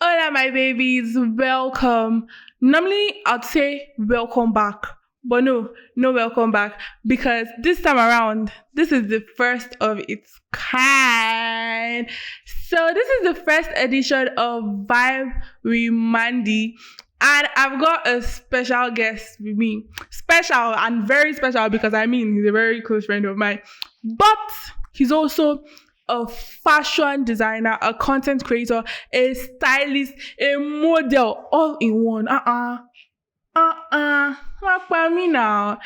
Hola, my babies. Welcome. Normally, I'd say welcome back, but no welcome back because this time around, this is the first of its kind. So, this is the first edition of Vibe with Mandy. And I've got a special guest with me. Special and very special because he's a very close friend of mine. But he's also a fashion designer, a content creator, a stylist, a model, all in one. Not by me now.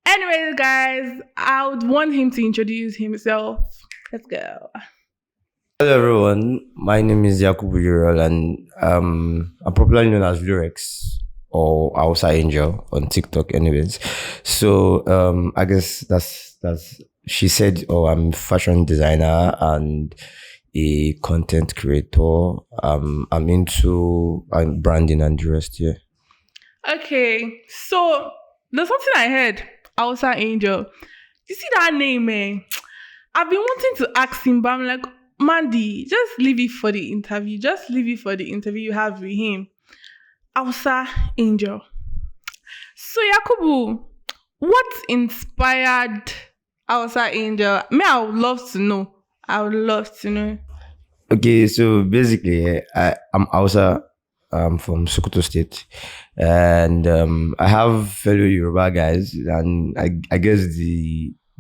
Anyways, guys, I would want him to introduce himself. Let's go. Hello everyone, my name is Yakubu Ural and I'm popularly known as Lurex or Hausa Angel on TikTok anyways. So I guess that's she said, oh, I'm a fashion designer and a content creator. I'm into branding and the rest, yeah. Okay, so there's something I heard. Hausa Angel. You see that name, man? I've been wanting to ask him, but I'm like, Mandy, just leave it for the interview. Just leave it for the interview you have with him. Hausa Angel. So, Yakubu, what inspired Hausa Angel? I would love to know. I would love to know. Okay, so basically, I'm Hausa. I'm from Sokoto State, and I have fellow Yoruba guys, and I guess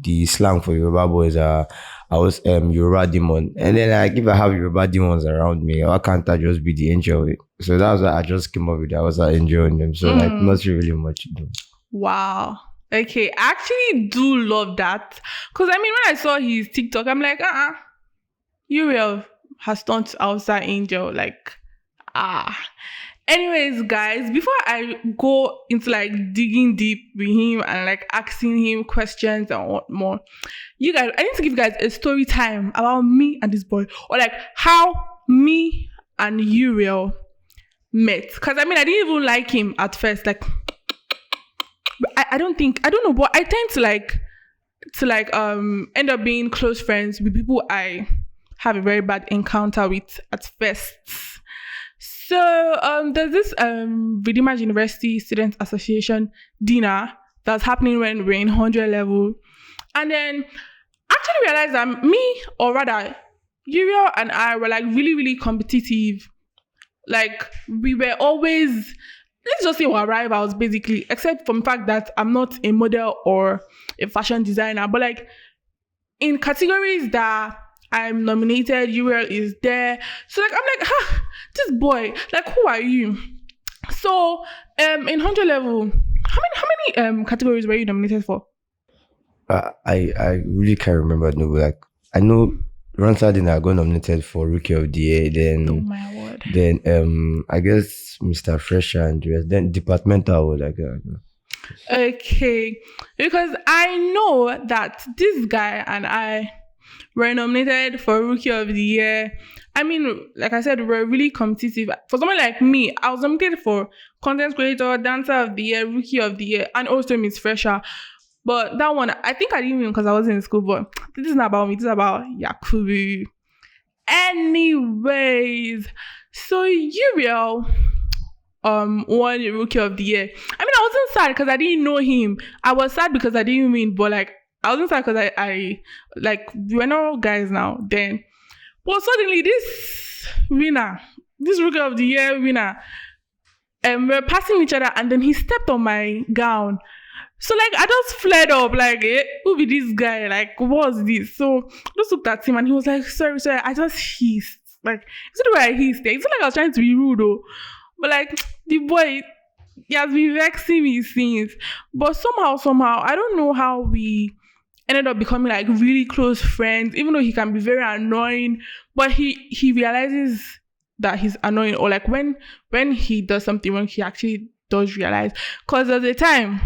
the slang for Yoruba boys are I was Yoruba demon, and then like if I have Yoruba demons around me, why can't I just be the angel? So that's why I just came up with that. I was enjoying them, so like not really much to do. Wow. Okay, I actually do love that because when I saw his TikTok, I'm like, Uriel has turned to outside angel, like Anyways, guys, before I go into like digging deep with him and like asking him questions and what more, you guys, I need to give you guys a story time about me and this boy, or like how me and Uriel met. Because I didn't even like him at first. Like, I don't know, but I tend to end up being close friends with people I have a very bad encounter with at first. So there's this Redeemers University Student Association dinner that's happening when we're in 100 level. And then actually realized that me, or rather, Uriel and I were like really, really competitive. Like we were always, let's just say our rivals basically, except from the fact that I'm not a model or a fashion designer. But like in categories that I'm nominated, Uriel is there. So like I'm like, this boy, like who are you? So in 100 level, how many categories were you nominated for? I really can't remember. No, but like I know Ronsard I got nominated for Rookie of the Year. Then oh my word. Then I guess Mr. Fresher and the rest. Then departmental like. Okay, because I know that this guy and I were nominated for Rookie of the Year. Like I said, we're really competitive. For someone like me, I was nominated for Content Creator, Dancer of the Year, Rookie of the Year, and also Miss Fresher. But that one, I think I didn't win because I wasn't in school, but this is not about me. This is about Yakubu. Anyways, so Uriel won Rookie of the Year. I wasn't sad because I didn't know him. I was sad because I didn't win, but like I wasn't sad because I like we're not guys now then. But suddenly this Rookie of the Year winner, we're passing each other and then he stepped on my gown. So like I just flared up like, who be this guy? Like what's this? So I just looked at him and he was like, sorry, I just hissed. Like it's the way I hissed. It's not like I was trying to be rude though. But like the boy, he has been vexing me since. But somehow, I don't know how we ended up becoming like really close friends, even though he can be very annoying, but he realizes that he's annoying, or like when he does something wrong, he actually does realize. Because at the time,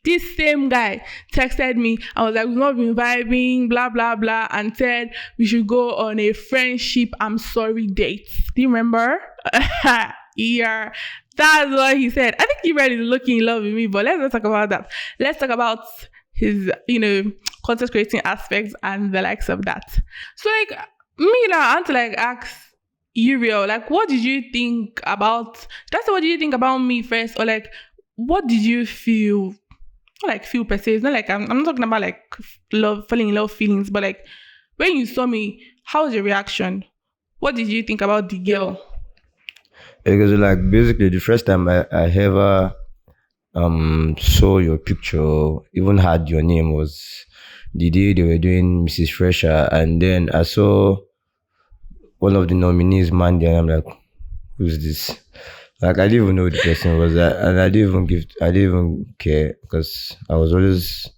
this same guy texted me and was like, we've not been vibing, blah, blah, blah, and said we should go on a friendship I'm sorry date. Do you remember? Yeah, that's what he said. I think he really is looking in love with me, but let's not talk about that. Let's talk about his, content creating aspects and the likes of that. So like me now, I want to like ask Uriel, like, what did you think about? That's what did you think about me first, or like, what did you feel? Not like feel per se. It's not like I'm not talking about like love, falling in love feelings, but like when you saw me, how was your reaction? What did you think about the girl? Because like basically the first time I ever saw your picture, even had your name, was the day they were doing Mrs. Fresher, and then I saw one of the nominees man there, and I'm like, who's this? Like I didn't even know who the person was, and I didn't even care because I was always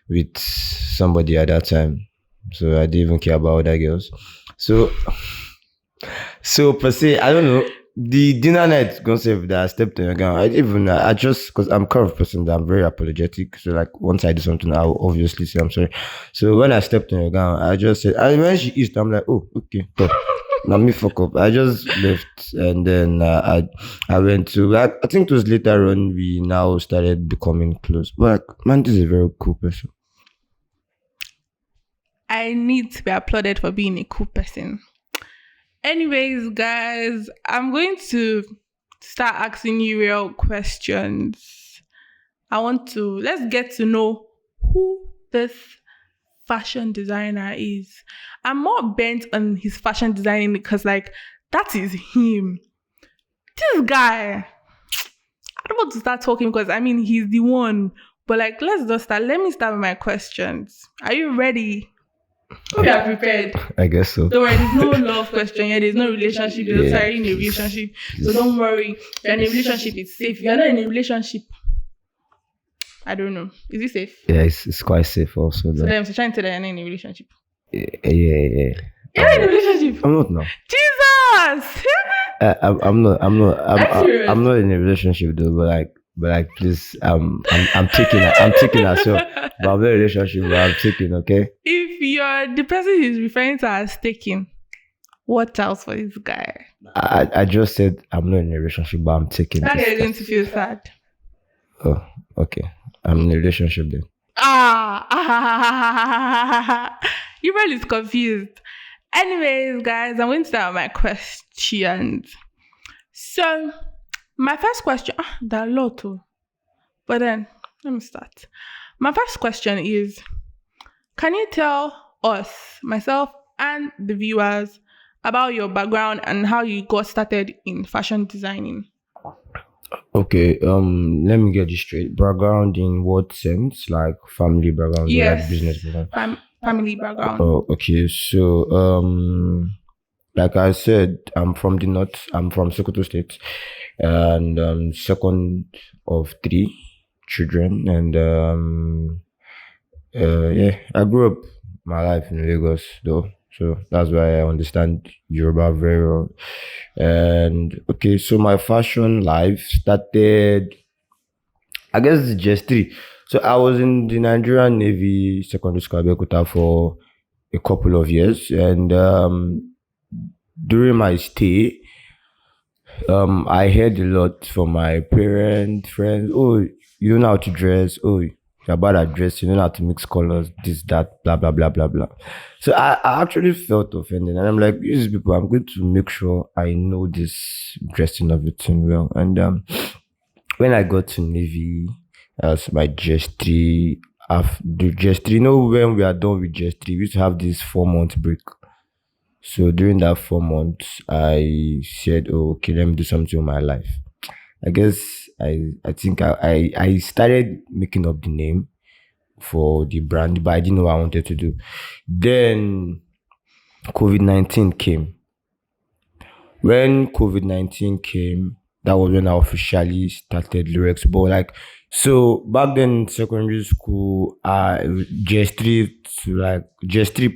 with somebody at that time, so I didn't even care about other girls. So so per se, I don't know. The dinner night concept that I stepped in your gown, I didn't even I just because I'm kind of person that I'm very apologetic. So like once I do something, I'll obviously say I'm sorry. So when I stepped in your gown, I just said, and when she east, I'm like, oh, okay, top. Now me fuck up. I just left, and then I went to like I think it was later on we now started becoming close. But like, man, this is a very cool person. I need to be applauded for being a cool person. Anyways, guys, I'm going to start asking you real questions. Let's get to know who this fashion designer is. I'm more bent on his fashion designing because, like, that is him. This guy, I don't want to start talking because, I mean, he's the one. But, like, let's just start. Let me start with my questions. Are you ready? Hope you are prepared. I guess so. Don't worry, there's no love question here. There's no relationship. You're sorry in a relationship. So don't worry. You're in a relationship, it's safe. You're not in a relationship. I don't know. Is it safe? Yeah, it's quite safe also. So then I'm trying to say that you're not in a relationship. Yeah. You're in a relationship. I'm not now. Jesus! I'm not. I'm serious. I'm not in a relationship though. But like, please, I'm taking her. So, but I'm not in a relationship. But I'm taking. Okay. If you're the person he's referring to as taking, what else for this guy? I just said I'm not in a relationship, but I'm taking. That is going to feel sad. Oh, okay. I'm in a relationship then. You really confused. Anyways, guys, I'm going to start with my questions. So, my first question, there are a lot too. But then, let me start. My first question is, can you tell us, myself and the viewers, about your background and how you got started in fashion designing? Okay, let me get this straight. Background in what sense? Like family background, or Yes. like business background? Family background. Oh, okay. So, like I said, I'm from the north. I'm from Sokoto State, and second of three children. And yeah, I grew up my life in Lagos, though. So that's why I understand Yoruba very well. And okay, so my fashion life started, I guess, just three. So I was in the Nigerian Navy Secondary School Abeokuta for a couple of years, and during my stay, I heard a lot from my parents, friends. Oh, you don't know how to dress. Oh, you're bad at dress. You don't know how to mix colors. This, that, blah, blah, blah, blah, blah. So I actually felt offended, and I'm like, these people, I'm going to make sure I know this dressing of it well. And when I got to Navy, as my just three, after the just three, you know, when we are done with just three, we used to have this 4 month break. So during that 4 months, I said, "Oh, okay, let me do something with my life." I guess I think I started making up the name for the brand, but I didn't know what I wanted to do. Then COVID-19 came. When COVID-19 came, that was when I officially started lyrics. But like, so back then in secondary school, GS3 to like GS3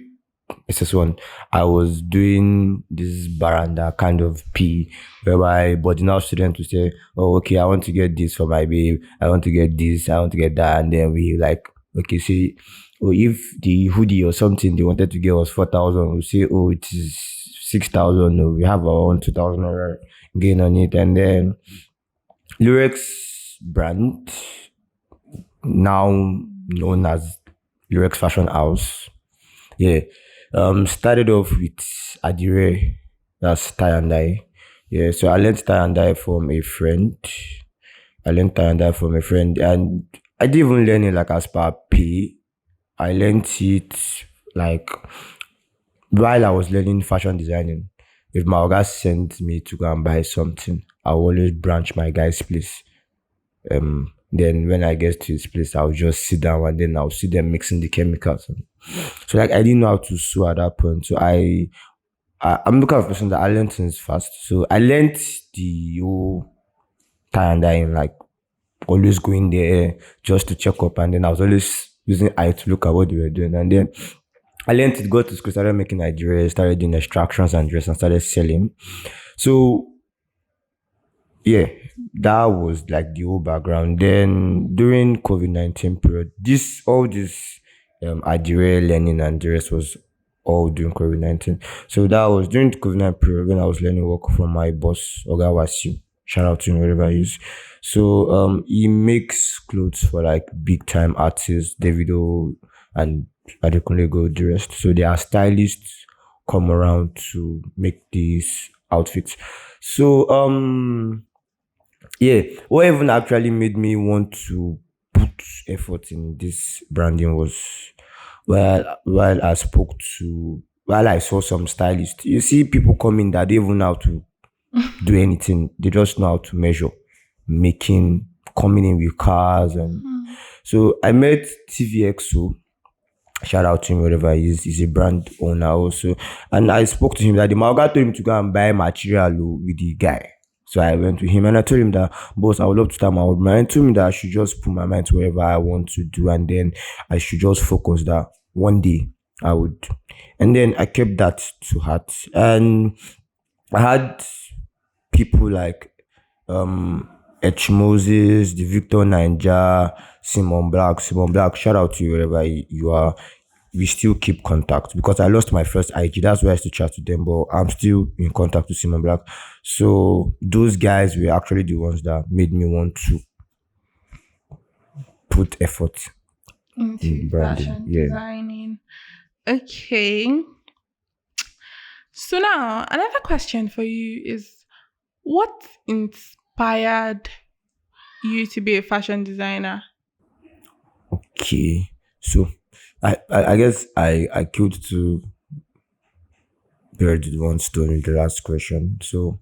SS1, I was doing this baranda kind of P whereby boarding house students would say, oh, okay, I want to get this for my babe, I want to get this, I want to get that, and then we like, okay, see, oh, if the hoodie or something they wanted to get was 4,000, we say, oh, it is 6,000, no, we have our own 2,000 gain on it. And then Lyrics brand, now known as Lyrics Fashion House, yeah, started off with Adire, That's tie and dye. Yeah, so I learned tie and dye from a friend. I learned tie and dye from a friend, and I didn't even learn it like as per pay. I learned it like while I was learning fashion designing. If my guy sent me to go and buy something, I always branch my guy's place. Then when I get to his place, I'll just sit down and then I'll see them mixing the chemicals. So like I didn't know how to sew at that point. So I'm the kind of person that I learned things fast. So I learned the whole tie and dye in like always going there just to check up, and then I was always using eye to look at what they were doing. And then I learned it, got to school, started making Nigeria, started doing extractions and dress and started selling. So yeah, that was like the whole background. Then during COVID-19 period, this all this Adire learning and the rest was all during COVID-19. So that was during the COVID-19 period when I was learning work from my boss, Oga Wasim. Shout out to him wherever he is. So he makes clothes for like big time artists, Davido and Adekunle Gold, the rest. So there are stylists come around to make these outfits. So yeah, what even actually made me want to put effort in this branding was while I spoke to while I saw some stylists. You see people coming that they even know how to do anything. They just know how to measure, making coming in with cars. And so I met TVXO. Shout out to him wherever he is. He's a brand owner also. And I spoke to him that the Malga told him to go and buy material with the guy. So I went to him and I told him that, boss, I would love to start my own brand. He told me that I should just put my mind to whatever I want to do, and then I should just focus that one day I would. And then I kept that to heart. And I had people like H Moses, the Victor Ninja, Simon Black. Simon Black, shout out to you wherever you are. We still keep contact because I lost my first IG. That's why I used to chat to them, but I'm still in contact with Simon Black. So those guys were actually the ones that made me want to put effort into in branding. fashion Yeah. designing. Okay. So now another question for you is, what inspired you to be a fashion designer? Okay. So I guess I killed two birds with one stone in the last question. So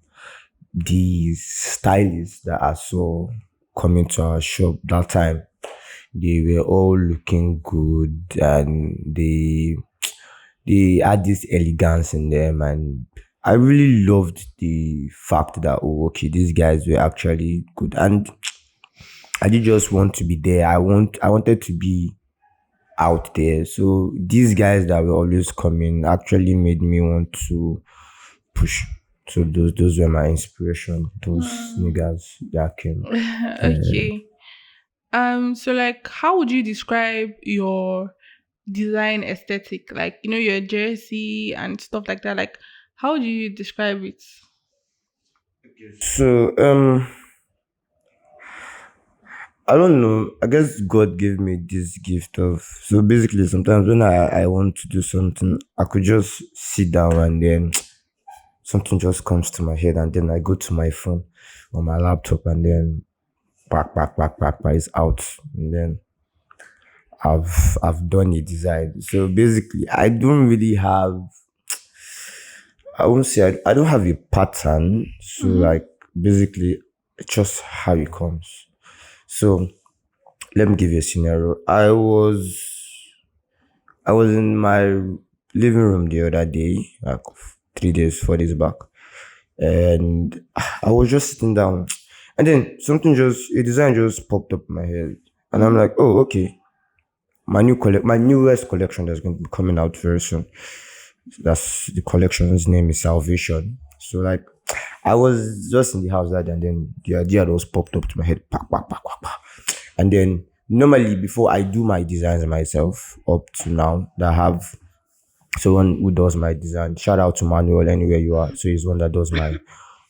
the stylists that I saw coming to our shop that time, they were all looking good, and they had this elegance in them, and I really loved the fact that, oh, okay, these guys were actually good, and I did just want to be there. I wanted to be out there. So these guys that were always coming actually made me want to push. So those were my inspiration. Those niggas that came. Okay. So like, how would you describe your design aesthetic? Like, your jersey and stuff like that. Like, how do you describe it? So I don't know. I guess God gave me this gift of, so basically sometimes when I want to do something, I could just sit down and then something just comes to my head, and then I go to my phone or my laptop, and then back is out, and then I've done a design. So basically I don't really have, I won't say I don't have a pattern. So like basically it's just how it comes. So let me give you a scenario. I was in my living room the other day, like 3 days, 4 days back, and I was just sitting down, and then a design just popped up in my head, and I'm like, oh, okay, my newest collection that's going to be coming out very soon. That's the collection's name is Salvation. So like, I was just in the house that day, and then the idea that was popped up to my head, and then normally before I do my designs myself up to now, that I have someone who does my design. Shout out to Manuel anywhere you are. So he's one that does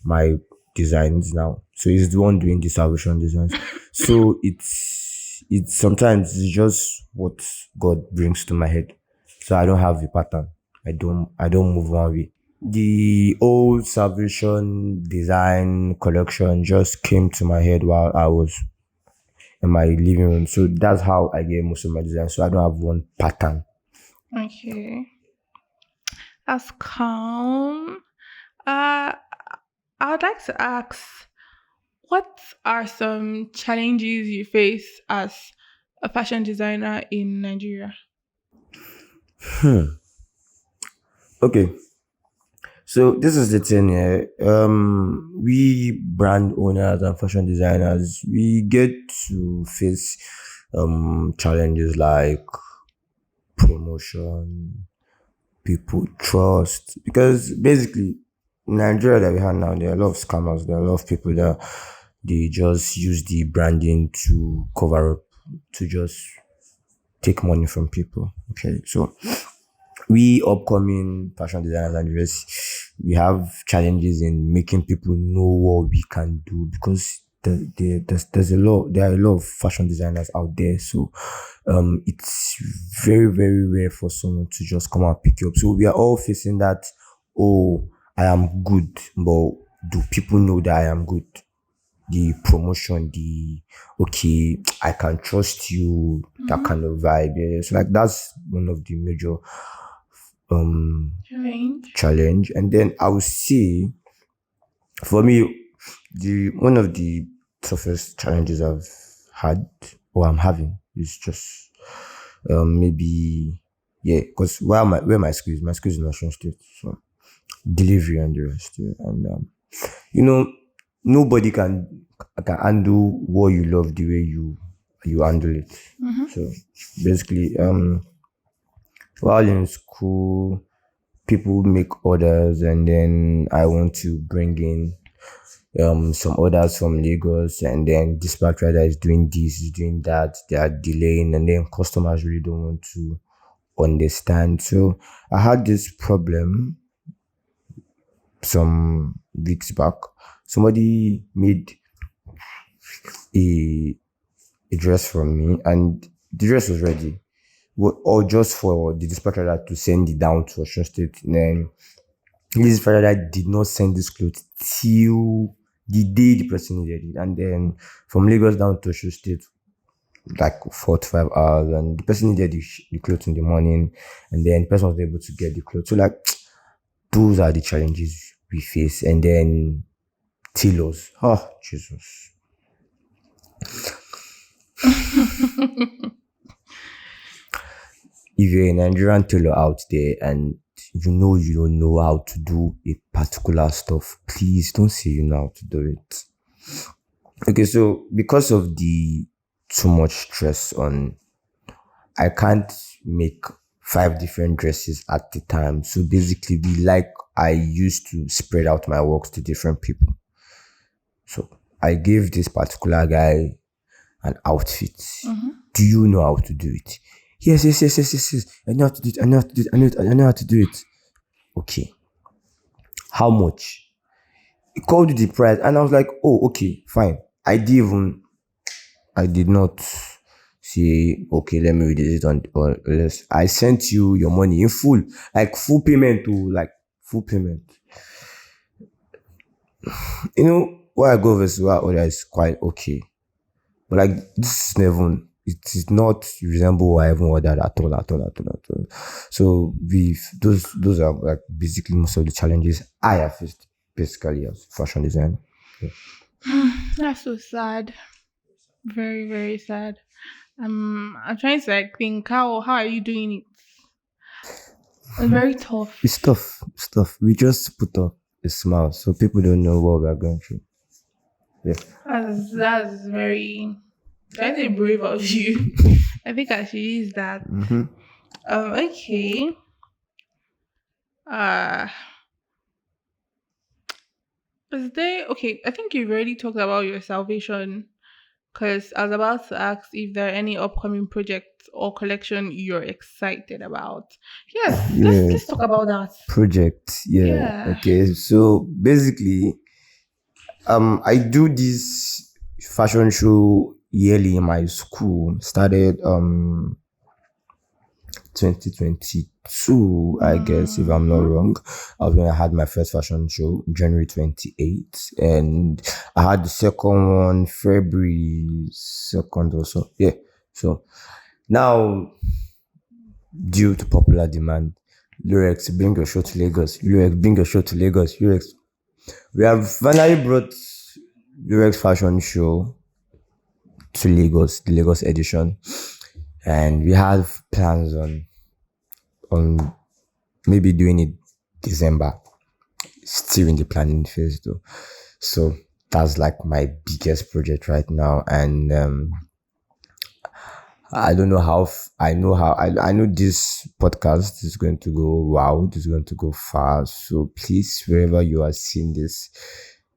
my designs now. So he's the one doing the Salvation designs. So it's sometimes it's just what God brings to my head. So I don't have a pattern. I don't move one way. the old Salvation design collection just came to my head while I was in my living room. So that's how I get most of my designs. So I don't have one pattern. Okay. That's calm. Uh, I would like to ask, what are some challenges you face as a fashion designer in Nigeria? Okay. So this is the thing here. We brand owners and fashion designers, we get to face challenges like promotion, people trust, because basically in Nigeria that we have now, there are a lot of scammers, there are a lot of people that they just use the branding to cover up, to just take money from people. Okay, so we upcoming fashion designers and dress, we have challenges in making people know what we can do, because there's a lot, there are a lot of fashion designers out there. So it's very very rare for someone to just come and pick you up. So we are all facing that. Oh, I am good, but do people know that I am good? The promotion, the okay, I can trust you, that kind of vibe. Yeah. So like that's one of the major Change. challenge. And then I would say for me, the one of the toughest challenges I've had or I'm having is just maybe, yeah, because where my school is in National State, so delivery and the rest. Yeah. And you know, nobody can handle what you love the way you handle it. So basically, while in school, people make orders, and then I want to bring in some orders from Lagos, and then dispatch rider is doing this, is doing that, they are delaying, and then customers really don't want to understand. So I had this problem some weeks back. Somebody made a dress from me, and the dress was ready, or just for the dispatch rider to send it down to Osun State. And then this dispatch rider did not send this clothes till the day the person needed it, and then from Lagos down to Osun State, like 4 to 5 hours, and the person needed the clothes in the morning, and then the person was able to get the clothes. So like those are the challenges we face. And then tailors, oh Jesus, if you're a Nigerian tailor out there and you don't know how to do a particular stuff, please don't say you know how to do it. Okay, so because of the too much stress on, I can't make 5 different dresses at the time. So basically, I used to spread out my works to different people. So I gave this particular guy an outfit. Do you know how to do it? Yes. I know how to do it. I know how to do it. I know how to do it. Okay. How much? He called you the price, and I was like, oh, okay, fine. I did not say, okay, let me read it on, or less. I sent you your money in full, like full payment to like full payment. You know, what I go versus what order is quite okay. But like this is never, it is not resemble what I even ordered at all. So those are like basically most of the challenges I have faced basically as fashion designer. That's so sad. Very, very sad. I'm trying to like think how are you doing it? It's very tough. It's tough. We just put up a smile so people don't know what we are going through. Yeah. That's very, I say, brave of you. I think I should use that. Okay. Uh is there, okay, I think you've already talked about your salvation, because I was about to ask if there are any upcoming projects or collection you're excited about. Yes, Yeah. let's talk about that. Project. Yeah. Yeah. Okay. So basically, I do this fashion show yearly in my school. Started 2022, I guess, if I'm not wrong. I was when I had my first fashion show, January 28th, and I had the second one February 2nd or so. Yeah. So now, due to popular demand, Lurex, bring your show to Lagos. Lurex, bring your show to Lagos. Lurex. We have finally brought Lurex Fashion Show to Lagos, the Lagos edition, and we have plans on maybe doing it December. Still in the planning phase though. So that's like my biggest project right now, and I don't know I know this podcast is going to go wow, this is going to go far. So please, wherever you are seeing this,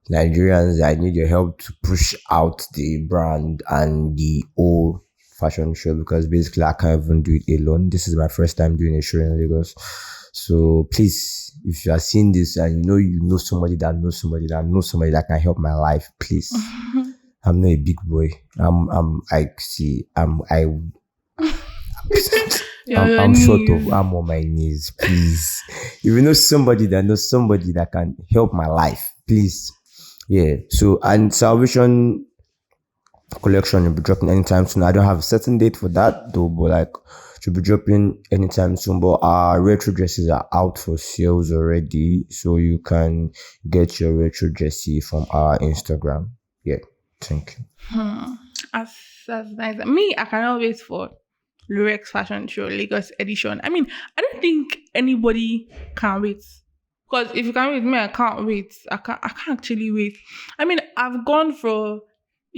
Nigerians, I need your help to push out the brand and the whole fashion show, because basically I can't even do it alone. This is my first time doing a show in Lagos. So please, if you are seeing this and you know somebody that knows somebody that knows somebody that can help my life, please. I'm not a big boy. I'm short of, I'm on my knees, please. If you know somebody that knows somebody that can help my life, please. Yeah. So, and Salvation collection will be dropping anytime soon. I don't have a certain date for that though, but like should be dropping anytime soon. But our retro dresses are out for sales already, so you can get your retro dressy from our Instagram. Yeah. Thank you. That's nice. Me, I cannot wait for Lurex Fashion Show Lagos edition. I mean, I don't think anybody can wait. Because if you can wait, me, I can't wait. I can't actually wait. I mean, I've gone for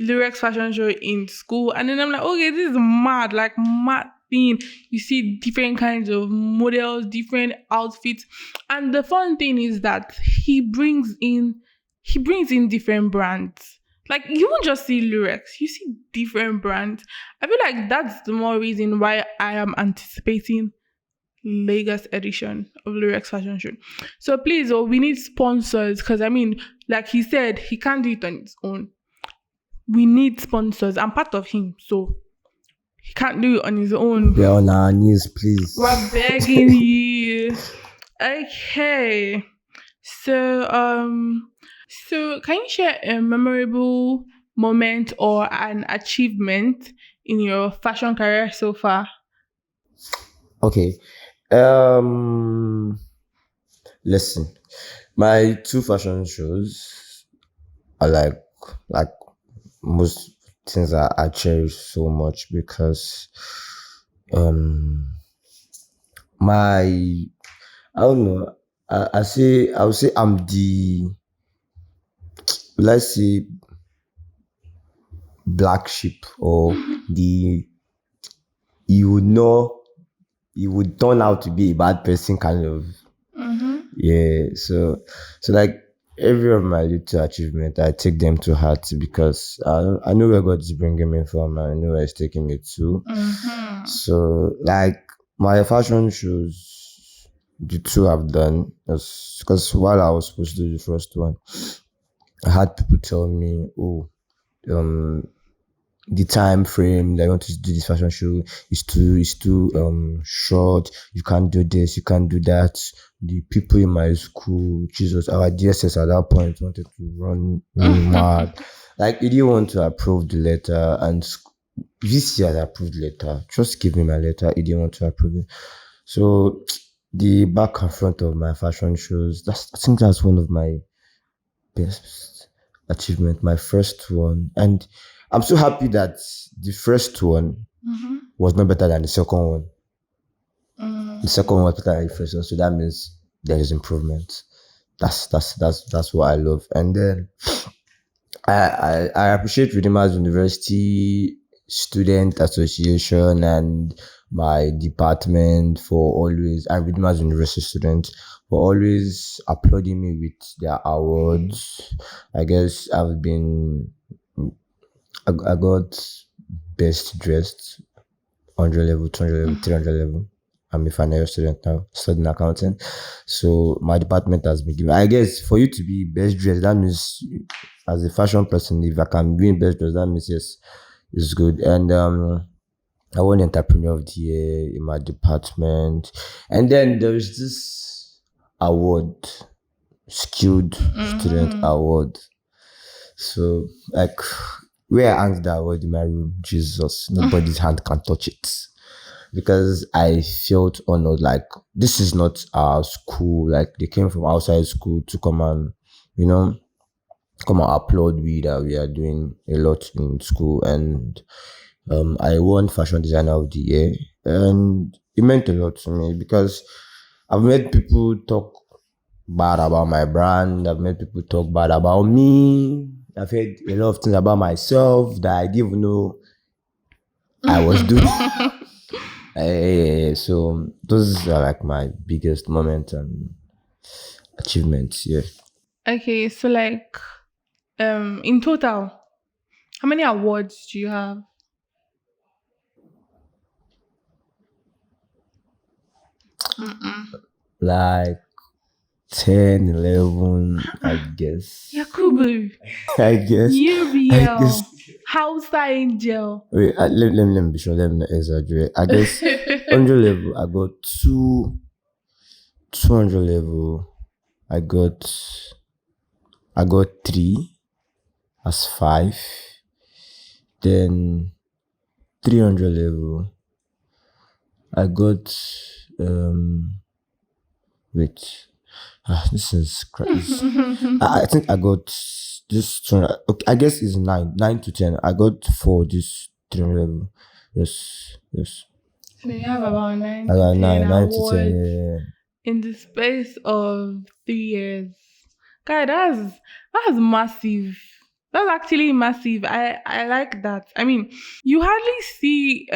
Lurex Fashion Show in school, and then I'm like, okay, this is mad, like mad thing. You see different kinds of models, different outfits, and the fun thing is that he brings in different brands. Like, you won't just see Lurex, you see different brands. I feel like that's the more reason why I am anticipating Lagos edition of Lurex Fashion Show. So please, we need sponsors, because I mean, like he said, he can't do it on his own. We need sponsors. I'm part of him, so he can't do it on his own. We're on our knees, please. We're begging you. Okay. So can you share a memorable moment or an achievement in your fashion career so far? Okay. Listen. My two fashion shows are like most things I cherish so much, because I don't know. I would say I'm the, let's say, black sheep, or the, you would turn out to be a bad person kind of. Yeah. So like every of my little achievement, I take them to heart, because I know where God is bringing me from, and I know where He's taking me to. So like my fashion shows, the two I've done, because while I was supposed to do the first one, I had people tell me, the time frame that I want to do this fashion show is too short. You can't do this, you can't do that. The people in my school, Jesus, our DSS at that point wanted to run me mad. Like, he didn't want to approve the letter, and this year I approved the letter. Just give me my letter. He didn't want to approve it. So the back and front of my fashion shows, I think that's one of my best achievement, my first one. And I'm so happy that the first one was not better than the second one. The second one was better than the first one, so that means there is improvement. That's what I love. And then I appreciate Redeemers University Student Association and my department for always, and Redeemers University students for always applauding me with their awards. I guess I got best dressed, 100 level, 200 level, 300 level. I'm a final student now, studying accounting. So my department has been given. I guess for you to be best dressed, that means, as a fashion person, if I can win best dressed, that means yes, it's good. And I won Entrepreneur of the Year in my department. And then there's this award, Skilled Student Award. So, like, where I hang that award in my room, Jesus, nobody's hand can touch it. Because I felt honored, like, this is not our school. Like, they came from outside school to come and, come and applaud we that we are doing a lot in school. And I won Fashion Designer of the Year, and it meant a lot to me because I've made people talk bad about my brand. I've made people talk bad about me. I've heard a lot of things about myself that I didn't even know I was doing. So those are like my biggest moments and achievements. Yeah. Okay, so like, in total, how many awards do you have? Like 10, 11, I guess. Yakubu, I guess. UBL, House Angel. Wait, let me be sure. Let me not exaggerate. I guess 100 level, I got 200 level. I got 3 as 5. Then 300 level. I got wait. This is crazy. I think I got this 200. Okay, I guess it's 9 to 10. I got 4 this 300 level. Yes. So you have about 9 I got to 10 9 to 10. awards Yeah. in the space of 3 years. Guy, that's massive. That's actually massive. I like that. I mean, you hardly see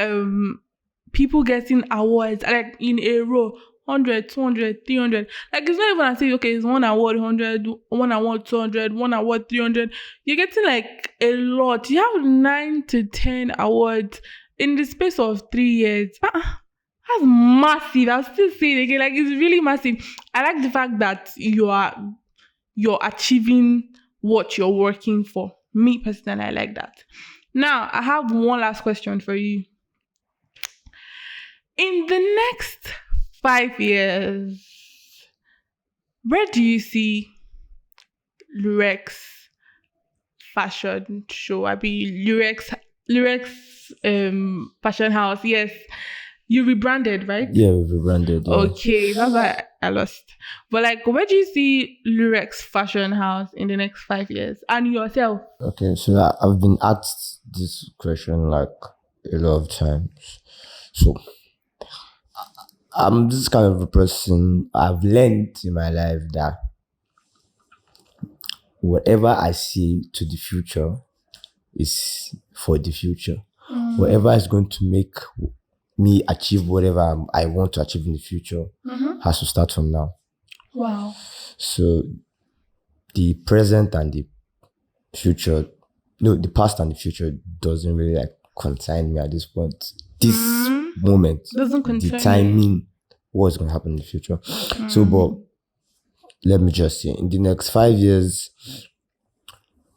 people getting awards like in a row. 100, 200, 300. Like, it's not even as if, okay, it's one award 100, one award 200, one award 300. You're getting like a lot. You have 9 to 10 awards in the space of 3 years. That's massive. I'll still say it again. Like, it's really massive. I like the fact that you're achieving what you're working for. Me personally, I like that. Now, I have one last question for you. In the next 5 years, where do you see Lurex fashion show? Lurex fashion house. Yes. You rebranded, right? Yeah, we rebranded. Yeah. Okay, that's why I lost. But like, where do you see Lurex fashion house in the next 5 years? And yourself? Okay, so I've been asked this question like a lot of times. So I'm this kind of a person. I've learned in my life that whatever I see to the future is for the future. Whatever is going to make me achieve whatever I want to achieve in the future has to start from now. Wow. So the present and the future, the past and the future doesn't really like concern me at this point. This moment doesn't concern determine what's going to happen in the future. So, but let me just say, in the next 5 years,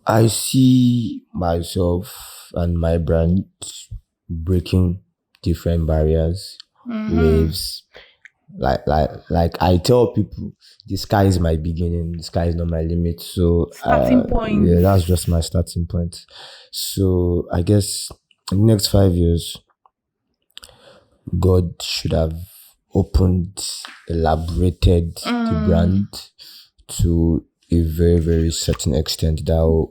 I see myself and my brand breaking different barriers, waves. Like I tell people, the sky is my beginning, the sky is not my limit. So starting point. Yeah, that's just my starting point. So I guess in the next 5 years, God should have elaborated the brand to a very, very certain extent that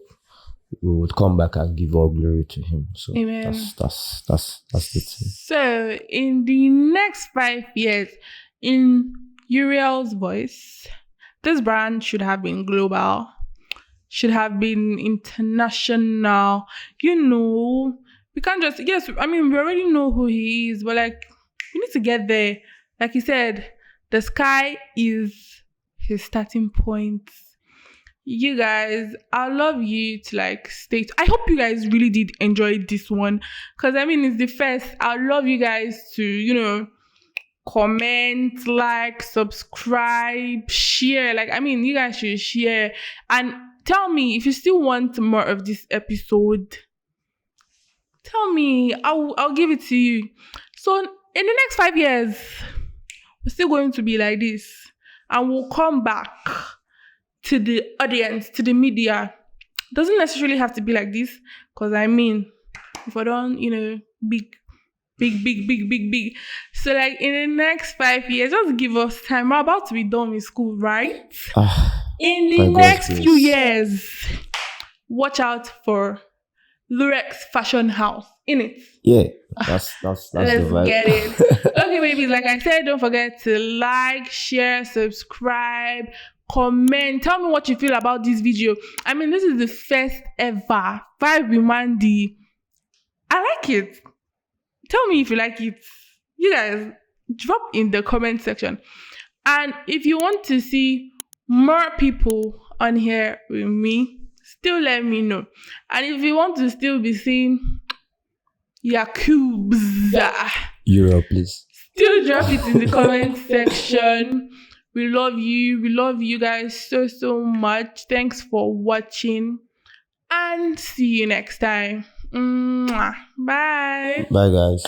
we would come back and give all glory to Him. So Amen. That's the thing. So in the next 5 years, in Uriel's voice, this brand should have been global, should have been international. We can't just, yes, I mean, we already know who he is, but like, we need to get there. Like he said, the sky is his starting point. You guys, I'd love you to like stay. I hope you guys really did enjoy this one, because I mean, it's the first. I'd love you guys to, comment, like, subscribe, share. Like, I mean, you guys should share and tell me if you still want more of this episode. Tell me, I'll give it to you. So in the next 5 years, we're still going to be like this, and we'll come back to the audience, to the media. Doesn't necessarily have to be like this, because I mean, if I don't, big. So like in the next 5 years, just give us time. We're about to be done with school, right? In the next few years, watch out for Lurex Fashion House, innit? Yeah, that's Let's the vibe. get it. Okay, babies, like I said, don't forget to like, share, subscribe, comment. Tell me what you feel about this video. I mean, this is the first ever 5 Mandy. I like it. Tell me if you like it. You guys, drop in the comment section. And if you want to see more people on here with me, still let me know. And if you want to still be seeing Yakubs, Europe, please. still drop it in the comment section. We love you. We love you guys so much. Thanks for watching. And see you next time. Mwah. Bye. Bye, guys.